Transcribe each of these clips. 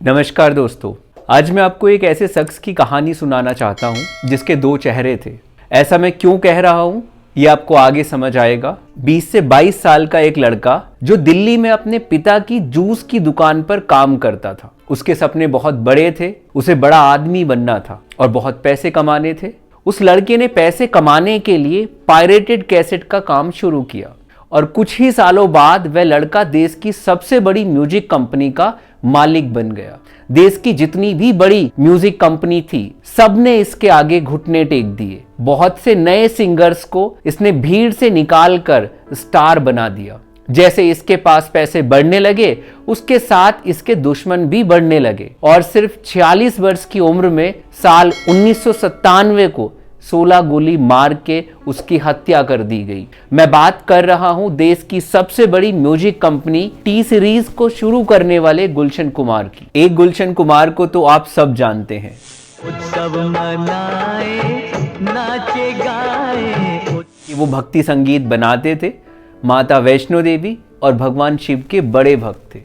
नमस्कार दोस्तों, आज मैं आपको एक ऐसे शख्स की कहानी सुनाना चाहता हूं जिसके दो चेहरे थे। ऐसा मैं क्यों कह रहा हूं ये आपको आगे समझ आएगा। 20 से 22 साल का एक लड़का जो दिल्ली में अपने पिता की जूस की दुकान पर काम करता था। उसके सपने बहुत बड़े थे, उसे बड़ा आदमी बनना था और बहुत पैसे कमाने थे। उस लड़के ने पैसे कमाने के लिए पायरेटेड कैसेट का काम शुरू किया और कुछ ही सालों बाद वह लड़का देश की सबसे बड़ी म्यूजिक कंपनी का मालिक बन गया। देश की जितनी भी बड़ी म्यूजिक कंपनी थी सबने इसके आगे घुटने टेक दिए। बहुत से नए सिंगर्स को इसने भीड़ से निकालकर स्टार बना दिया। जैसे इसके पास पैसे बढ़ने लगे उसके साथ इसके दुश्मन भी बढ़ने लगे और सिर्फ 46 वर्ष की उम्र में साल 1997 को 16 गोली मार के उसकी हत्या कर दी गई। मैं बात कर रहा हूं देश की सबसे बड़ी म्यूजिक कंपनी टी सीरीज को शुरू करने वाले गुलशन कुमार की। एक गुलशन कुमार को तो आप सब जानते हैं। उत्सव मनाए, नाचे गाए। वो भक्ति संगीत बनाते थे। माता वैष्णो देवी और भगवान शिव के बड़े भक्त थे।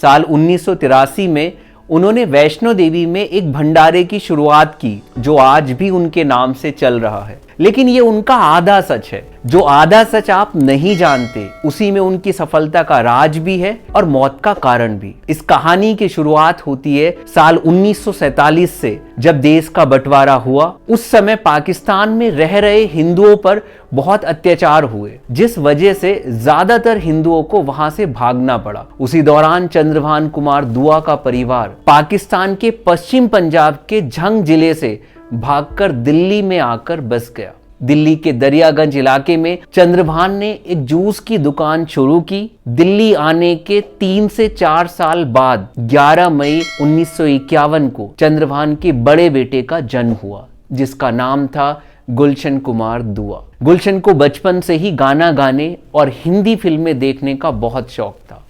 साल 1983 में उन्होंने वैष्णो देवी में एक भंडारे की शुरुआत की जो आज भी उनके नाम से चल रहा है। लेकिन ये उनका आधा सच है। जो आधा सच आप नहीं जानते उसी में उनकी सफलता का राज भी है और मौत का कारण भी। इस कहानी की शुरुआत होती है साल 1947 से, जब देश का बंटवारा हुआ। उस समय पाकिस्तान में रह रहे हिंदुओं पर बहुत अत्याचार हुए जिस वजह से ज्यादातर हिंदुओं को वहां से भागना पड़ा। उसी दौरान चंद्रभान कुमार दुआ का परिवार पाकिस्तान के पश्चिम पंजाब के झंग जिले से भागकर दिल्ली में आकर बस गया। दिल्ली के दरियागंज इलाके में चंद्रभान ने एक जूस की दुकान शुरू की। दिल्ली आने के 3 से 4 साल बाद 11 मई 1951 को चंद्रभान के बड़े बेटे का जन्म हुआ जिसका नाम था गुलशन कुमार दुआ। गुलशन को बचपन से ही गाना गाने और हिंदी फिल्में देखने का बहुत शौक था।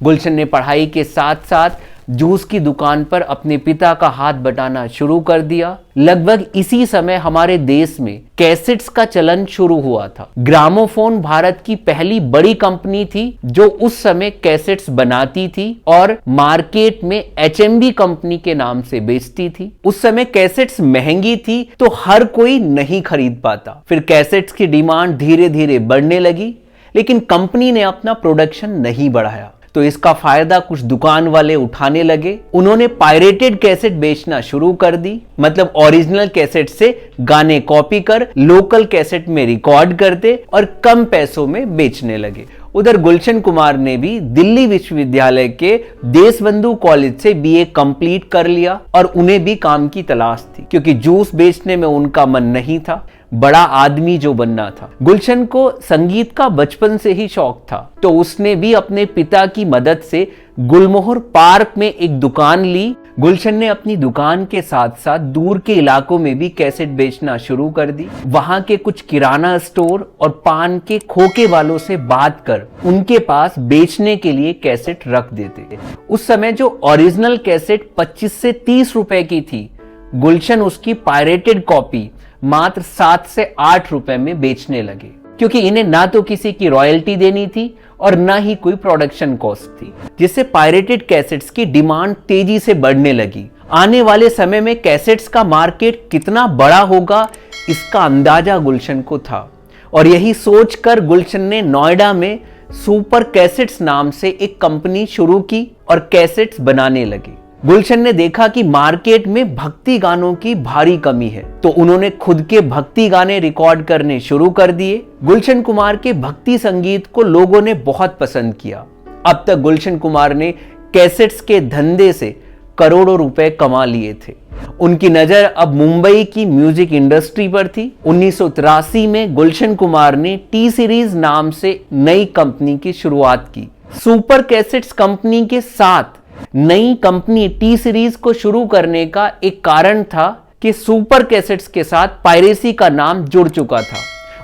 गुलशन ने पढ़ाई के साथ साथ जूस की दुकान पर अपने पिता का हाथ बटाना शुरू कर दिया। लगभग इसी समय हमारे देश में कैसेट्स का चलन शुरू हुआ था। ग्रामोफोन भारत की पहली बड़ी कंपनी थी जो उस समय कैसेट्स बनाती थी और मार्केट में एचएमवी कंपनी के नाम से बेचती थी। उस समय कैसेट्स महंगी थी तो हर कोई नहीं खरीद पाता। फिर कैसेट्स की डिमांड धीरे धीरे बढ़ने लगी लेकिन कंपनी ने अपना प्रोडक्शन नहीं बढ़ाया तो इसका फायदा कुछ दुकान वाले उठाने लगे। उन्होंने पायरेटेड कैसेट बेचना शुरू कर दी। मतलब ओरिजिनल कैसेट से गाने कॉपी कर लोकल कैसेट में रिकॉर्ड करते और कम पैसों में बेचने लगे। उधर गुलशन कुमार ने भी दिल्ली विश्वविद्यालय के देशबंधु कॉलेज से बीए कंप्लीट कर लिया और उन्हें भी काम की तलाश थी क्योंकि जूस बेचने में उनका मन नहीं था, बड़ा आदमी जो बनना था। गुलशन को संगीत का बचपन से ही शौक था तो उसने भी अपने पिता की मदद से गुलमोहर पार्क में एक दुकान ली। गुलशन ने अपनी दुकान के साथ साथ दूर के इलाकों में भी कैसेट बेचना शुरू कर दी। वहां के कुछ किराना स्टोर और पान के खोके वालों से बात कर उनके पास बेचने के लिए कैसेट रख देते। उस समय जो ओरिजिनल कैसेट 25 से 30 रुपए की थी, गुलशन उसकी पायरेटेड कॉपी मात्र 7 से 8 रुपए में बेचने लगे क्योंकि इन्हें ना तो किसी की रॉयल्टी देनी थी और ना ही कोई प्रोडक्शन कॉस्ट थी, जिससे पायरेटेड कैसेट्स की डिमांड तेजी से बढ़ने लगी। आने वाले समय में कैसेट्स का मार्केट कितना बड़ा होगा इसका अंदाजा गुलशन को था और यही सोचकर गुलशन ने नोएडा में सुपर कैसेट्स नाम से एक कंपनी शुरू की और कैसेट्स बनाने लगे। गुलशन ने देखा कि मार्केट में भक्ति गानों की भारी कमी है तो उन्होंने खुद के भक्ति गाने रिकॉर्ड करने शुरू कर दिए। गुलशन कुमार के भक्ति संगीत को लोगों ने बहुत पसंद किया। अब तक गुलशन कुमार ने कैसेट्स के धंधे से करोड़ों रुपए कमा लिए थे। उनकी नजर अब मुंबई की म्यूजिक इंडस्ट्री पर थी। 1983 में गुलशन कुमार ने टी सीरीज नाम से नई कंपनी की शुरुआत की। सुपर कैसेट्स कंपनी के साथ नई कंपनी टी सीरीज को शुरू करने का एक कारण था कि सुपर कैसेट्स के साथ पायरेसी का नाम जुड़ चुका था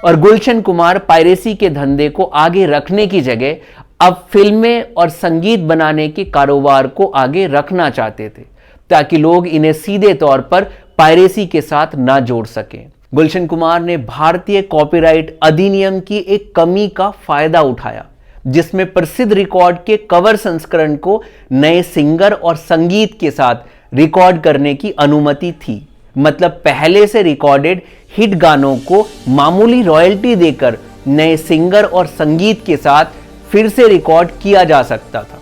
और गुलशन कुमार पायरेसी के धंधे को आगे रखने की जगह अब फिल्में और संगीत बनाने के कारोबार को आगे रखना चाहते थे ताकि लोग इन्हें सीधे तौर पर पायरेसी के साथ ना जोड़ सकें। गुलशन कुमार ने भारतीय कॉपीराइट अधिनियम की एक कमी का फायदा उठाया जिसमें प्रसिद्ध रिकॉर्ड के कवर संस्करण को नए सिंगर और संगीत के साथ रिकॉर्ड करने की अनुमति थी। मतलब पहले से रिकॉर्डेड हिट गानों को मामूली रॉयल्टी देकर नए सिंगर और संगीत के साथ फिर से रिकॉर्ड किया जा सकता था।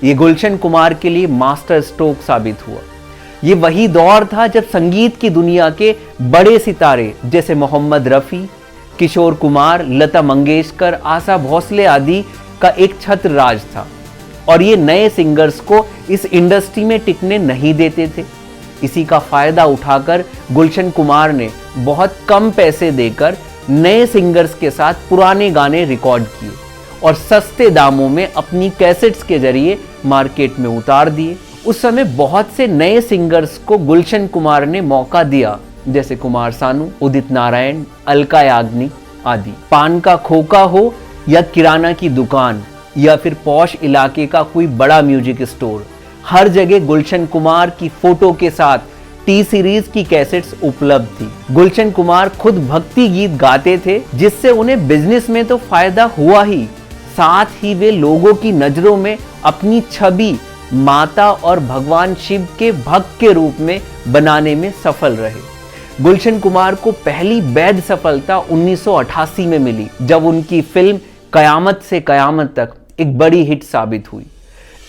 यह गुलशन कुमार के लिए मास्टर स्ट्रोक साबित हुआ। ये वही दौर था जब संगीत की दुनिया के बड़े सितारे जैसे मोहम्मद रफ़ी, किशोर कुमार, लता मंगेशकर, आशा भोसले आदि का एक छत्र राज था और ये नए सिंगर्स को इस इंडस्ट्री में टिकने नहीं देते थे। इसी का फायदा उठाकर गुलशन कुमार ने बहुत कम पैसे देकर नए सिंगर्स के साथ पुराने गाने रिकॉर्ड किए और सस्ते दामों में अपनी कैसेट्स के जरिए मार्केट में उतार दिए। उस समय बहुत से नए सिंगर्स को गुलशन कुमार ने मौका दिया, जैसे कुमार सानू, उदित नारायण, अलका याग्निक आदि। पान का खोखा हो या किराना की दुकान या फिर पॉश इलाके का कोई बड़ा म्यूजिक स्टोर, हर जगह गुलशन कुमार की फोटो के साथ टी सीरीज की कैसेट्स उपलब्ध थी। गुलशन कुमार खुद भक्ति गीत गाते थे, जिससे उन्हें बिजनेस में तो फायदा हुआ ही, साथ ही वे लोगों की नजरों में अपनी छवि माता और भगवान शिव के भक्त के रूप में बनाने में सफल रहे। गुलशन कुमार को पहली वैध सफलता 1988 में मिली, जब उनकी फिल्म कयामत से कयामत तक एक बड़ी हिट साबित हुई।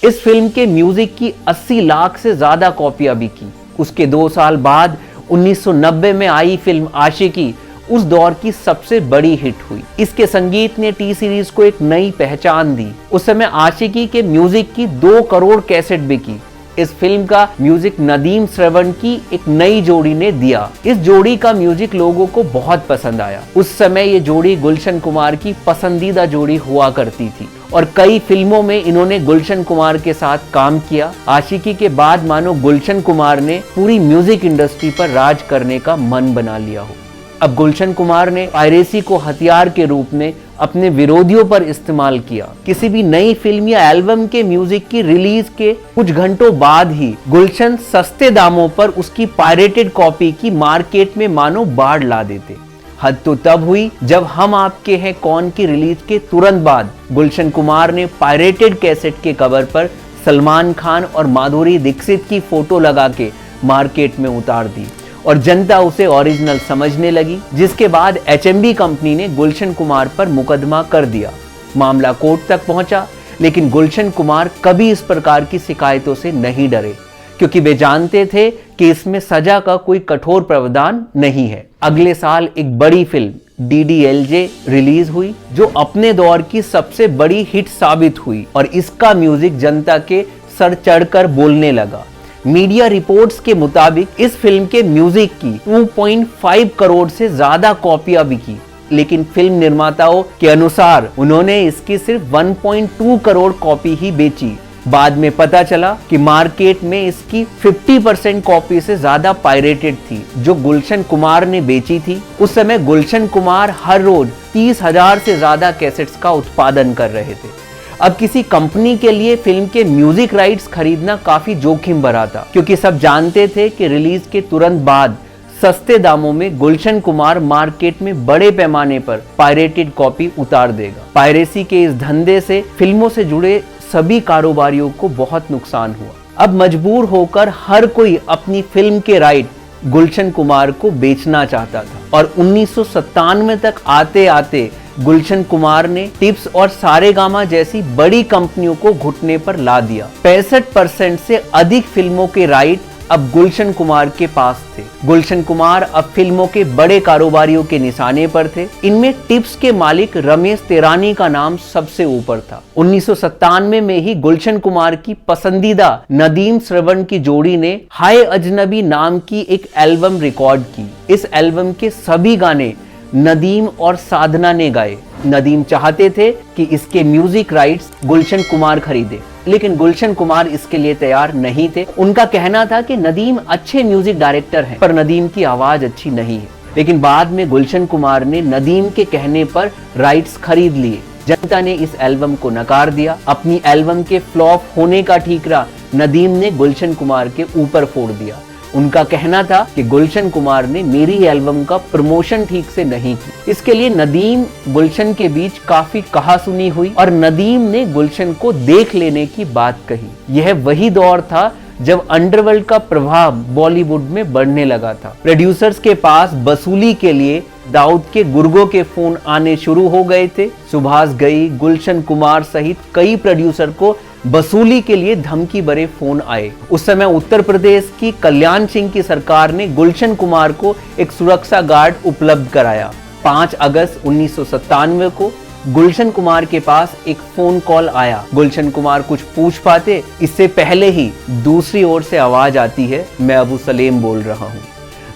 इस फिल्म के म्यूजिक की 80 लाख से ज्यादा कॉपियां बिकी। उसके 2 साल बाद 1990 में आई फिल्म आशिकी उस दौर की सबसे बड़ी हिट हुई। इसके संगीत ने टी सीरीज को एक नई पहचान दी। उस समय आशिकी के म्यूजिक की 2 करोड़ कैसेट बिकी। इस फिल्म का म्यूजिक नदीम श्रवण की एक नई जोड़ी ने दिया। इस जोड़ी का म्यूजिक लोगों को बहुत पसंद आया। उस समय ये जोड़ी गुलशन कुमार की पसंदीदा जोड़ी हुआ करती थी और कई फिल्मों में इन्होंने गुलशन कुमार के साथ काम किया। आशिकी के बाद मानो गुलशन कुमार ने पूरी म्यूजिक इंडस्ट्री पर राज करने का मन बना लिया हो। अब गुलशन कुमार ने पायरेसी को हथियार के रूप में अपने विरोधियों पर इस्तेमाल किया। किसी भी नई फिल्म या एल्बम के म्यूजिक की रिलीज के कुछ घंटों बाद ही गुलशन सस्ते दामों पर उसकी पायरेटेड कॉपी की मार्केट में मानो बाढ़ ला देते। हद तो तब हुई जब हम आपके हैं कौन की रिलीज के तुरंत बाद गुलशन कुमार ने पायरेटेड कैसेट के कवर पर सलमान खान और माधुरी दीक्षित की फोटो लगा के मार्केट में उतार दी और जनता उसे ओरिजिनल समझने लगी, जिसके बाद एचएमवी कंपनी ने गुलशन कुमार पर मुकदमा कर दिया। मामला कोर्ट तक पहुंचा, लेकिन गुलशन कुमार कभी इस प्रकार की शिकायतों से नहीं डरे, क्योंकि वे जानते थे कि इसमें सजा का कोई कठोर प्रावधान नहीं है। अगले साल एक बड़ी फिल्म DDLJ रिलीज हुई, जो अपने दौर की सबसे बड़ी हिट साबित हुई और इसका म्यूजिक जनता के सर चढ़कर बोलने लगा। मीडिया रिपोर्ट्स के मुताबिक इस फिल्म के म्यूजिक की 2.5 करोड़ से ज्यादा कॉपियां बिकी, लेकिन फिल्म निर्माताओं के अनुसार उन्होंने इसकी सिर्फ 1.2 करोड़ कॉपी ही बेची। बाद में पता चला कि मार्केट में इसकी 50% कॉपी से ज्यादा पायरेटेड थी, जो गुलशन कुमार ने बेची थी। उस समय गुलशन कुमार हर रोज 30,000 से ज्यादा कैसेट्स का उत्पादन कर रहे थे। अब किसी कंपनी के लिए फिल्म के म्यूजिक राइट्स खरीदना काफी जोखिम भरा था, क्योंकि सब जानते थे कि रिलीज के तुरंत बाद सस्ते दामों में गुलशन कुमार मार्केट में बड़े पैमाने पर पायरेटेड कॉपी उतार देगा। पायरेसी के इस धंधे से फिल्मों से जुड़े सभी कारोबारियों को बहुत नुकसान हुआ। अब मजबूर होकर हर कोई अपनी फिल्म के राइट गुलशन कुमार को बेचना चाहता था और 1997 तक आते आते गुलशन कुमार ने टिप्स और सारेगामा जैसी बड़ी कंपनियों को घुटने पर ला दिया। 65% से अधिक फिल्मों के राइट अब गुलशन कुमार के पास थे। गुलशन कुमार अब फिल्मों के बड़े कारोबारियों के निशाने पर थे। इनमें टिप्स के मालिक रमेश तेरानी का नाम सबसे ऊपर था। 1997 में ही गुलशन कुमार की पसंदीदा नदीम श्रवण की जोड़ी ने हाय अजनबी नाम की एक एल्बम रिकॉर्ड की। इस एल्बम के सभी गाने नदीम और साधना ने गाए। नदीम चाहते थे कि इसके म्यूजिक राइट्स गुलशन कुमार खरीदे, लेकिन गुलशन कुमार इसके लिए तैयार नहीं थे। उनका कहना था कि नदीम अच्छे म्यूजिक डायरेक्टर हैं, पर नदीम की आवाज अच्छी नहीं है। लेकिन बाद में गुलशन कुमार ने नदीम के कहने पर राइट्स खरीद लिए। जनता ने इस एल्बम को नकार दिया। अपनी एल्बम के फ्लॉप होने का ठीकरा नदीम ने गुलशन कुमार के ऊपर फोड़ दिया। उनका कहना था कि गुलशन कुमार ने मेरी एल्बम का प्रमोशन ठीक से नहीं की। इसके लिए नदीम गुलशन के बीच काफी कहासुनी हुई और नदीम ने गुलशन को देख लेने की बात कही। यह वही दौर था जब अंडरवर्ल्ड का प्रभाव बॉलीवुड में बढ़ने लगा था। प्रोड्यूसर्स के पास वसूली के लिए दाऊद के गुर्गों के फोन आने शुरू हो गए थे। सुभाष घई, गुलशन कुमार सहित कई प्रोड्यूसर को वसूली के लिए धमकी भरे फोन आए। उस समय उत्तर प्रदेश की कल्याण सिंह की सरकार ने गुलशन कुमार को एक सुरक्षा गार्ड उपलब्ध कराया। 5 अगस्त 1997 को गुलशन कुमार के पास एक फोन कॉल आया। गुलशन कुमार कुछ पूछ पाते इससे पहले ही दूसरी ओर से आवाज आती है, मैं अबू सलेम बोल रहा हूँ।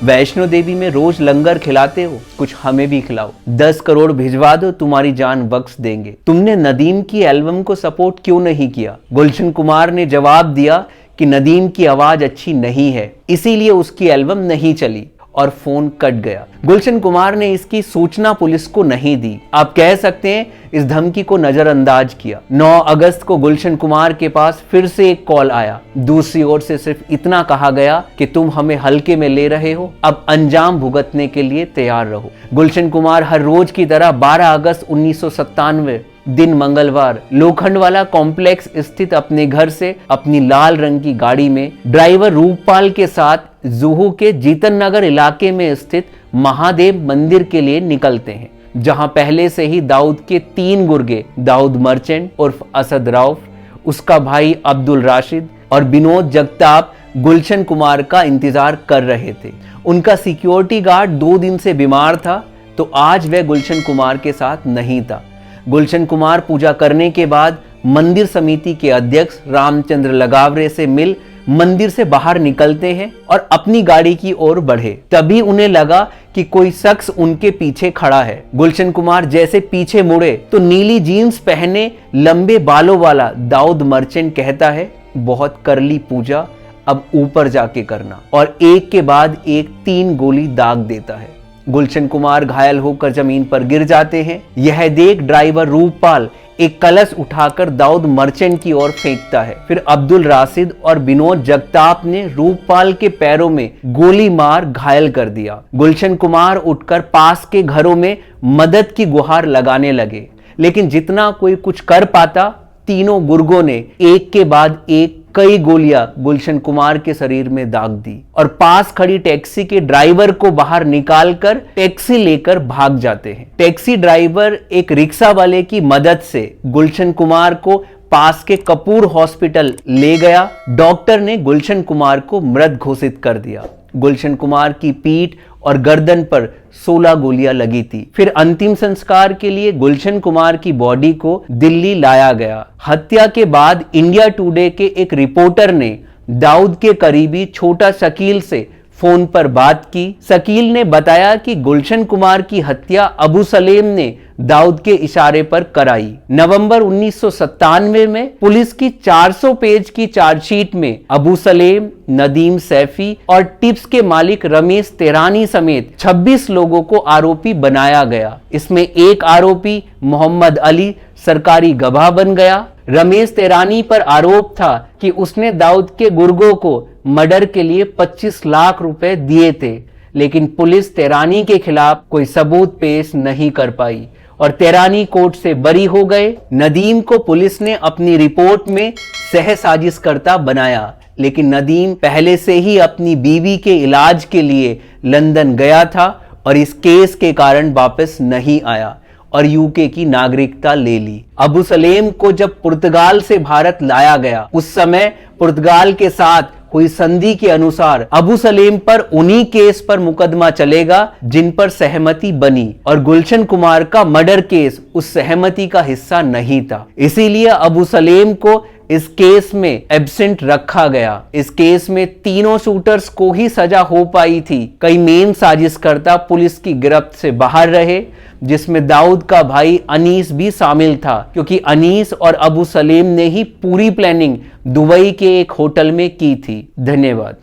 वैष्णो देवी में रोज लंगर खिलाते हो, कुछ हमें भी खिलाओ। 10 करोड़ भिजवा दो, तुम्हारी जान बख्श देंगे। तुमने नदीम की एल्बम को सपोर्ट क्यों नहीं किया? गुलशन कुमार ने जवाब दिया कि नदीम की आवाज अच्छी नहीं है, इसीलिए उसकी एल्बम नहीं चली और फोन कट गया। गुलशन कुमार ने इसकी सूचना पुलिस को नहीं दी। आप कह सकते हैं इस धमकी को नजरअंदाज किया। 9 अगस्त को गुलशन कुमार के पास फिर से एक कॉल आया। दूसरी ओर से सिर्फ इतना कहा गया कि तुम हमें हल्के में ले रहे हो, अब अंजाम भुगतने के लिए तैयार रहो। गुलशन कुमार हर रोज की तरह 12 अगस्त 1997 दिन मंगलवार लोखंडवाला कॉम्प्लेक्स स्थित अपने घर से अपनी लाल रंग की गाड़ी में ड्राइवर रूपपाल के साथ जुहू के जीतन नगर इलाके में स्थित महादेव मंदिर के लिए निकलते हैं, जहां पहले से ही दाऊद के 3 गुर्गे दाऊद मर्चेंट उर्फ असद रऊफ, उसका भाई अब्दुल राशिद और विनोद जगताप गुलशन कुमार का इंतजार कर रहे थे। उनका सिक्योरिटी गार्ड 2 दिन से बीमार था, तो आज वह गुलशन कुमार के साथ नहीं था। गुलशन कुमार पूजा करने के बाद मंदिर समिति के अध्यक्ष रामचंद्र लगावरे से मिल मंदिर से बाहर निकलते हैं और अपनी गाड़ी की ओर बढ़े। तभी उन्हें लगा कि कोई शख्स उनके पीछे खड़ा है। गुलशन कुमार जैसे पीछे मुड़े तो नीली जीन्स पहने लंबे बालों वाला दाऊद मर्चेंट कहता है, बहुत कर ली पूजा, अब ऊपर जाके करना, और एक के बाद एक 3 गोली दाग देता है। गुलशन कुमार घायल होकर जमीन पर गिर जाते हैं। यह देख ड्राइवर रूपपाल एक कलश उठाकर दाऊद मर्चेंट की ओर फेंकता है। फिर अब्दुल राशिद और विनोद जगताप ने रूपपाल के पैरों में गोली मार घायल कर दिया। गुलशन कुमार उठकर पास के घरों में मदद की गुहार लगाने लगे, लेकिन जितना कोई कुछ कर पाता, तीनों गुर्गों ने एक के बाद एक कई गोलियां गुलशन कुमार के शरीर में दाग दी और पास खड़ी टैक्सी के ड्राइवर को बाहर निकालकर टैक्सी लेकर भाग जाते हैं। टैक्सी ड्राइवर एक रिक्शा वाले की मदद से गुलशन कुमार को पास के कपूर हॉस्पिटल ले गया। डॉक्टर ने गुलशन कुमार को मृत घोषित कर दिया। गुलशन कुमार की पीठ और गर्दन पर 16 गोलियां लगी थी। फिर अंतिम संस्कार के लिए गुलशन कुमार की बॉडी को दिल्ली लाया गया। हत्या के बाद इंडिया टुडे के एक रिपोर्टर ने दाऊद के करीबी छोटा शकील से फोन पर बात की। शकील ने बताया कि गुलशन कुमार की हत्या अबू सलेम ने दाऊद के इशारे पर कराई। नवंबर 1997 में पुलिस की 400 पेज की चार्जशीट में अबू सलेम, नदीम सैफी और टिप्स के मालिक रमेश तेरानी समेत 26 लोगों को आरोपी बनाया गया। इसमें एक आरोपी मोहम्मद अली सरकारी गवाह बन गया। रमेश तेरानी पर आरोप था कि उसने दाऊद के गुर्गों को मर्डर के लिए 25 लाख रुपए दिए थे, लेकिन पुलिस तेरानी के खिलाफ कोई सबूत पेश नहीं कर पाई और तेरानी कोर्ट से बरी हो गए। नदीम को पुलिस ने अपनी रिपोर्ट में सह साजिशकर्ता बनाया, लेकिन नदीम पहले से ही अपनी बीवी के इलाज के लिए लंदन गया था और इस केस के कारण वापस नहीं आया और यूके की नागरिकता ले ली। अबू सलेम को जब पुर्तगाल से भारत लाया गया, उस समय पुर्तगाल के साथ हुई संधि के अनुसार अबू सलेम पर उन्हीं केस पर मुकदमा चलेगा जिन पर सहमति बनी और गुलशन कुमार का मर्डर केस उस सहमति का हिस्सा नहीं था। इसीलिए अबू सलेम को इस केस में एब्सेंट रखा गया। इस केस में तीनों शूटर्स को ही सजा हो पाई थी। कई मेन साजिशकर्ता पुलिस की गिरफ्त से बाहर रहे, जिसमें दाऊद का भाई अनीस भी शामिल था, क्योंकि अनीस और अबू सलेम ने ही पूरी प्लानिंग दुबई के एक होटल में की थी। धन्यवाद।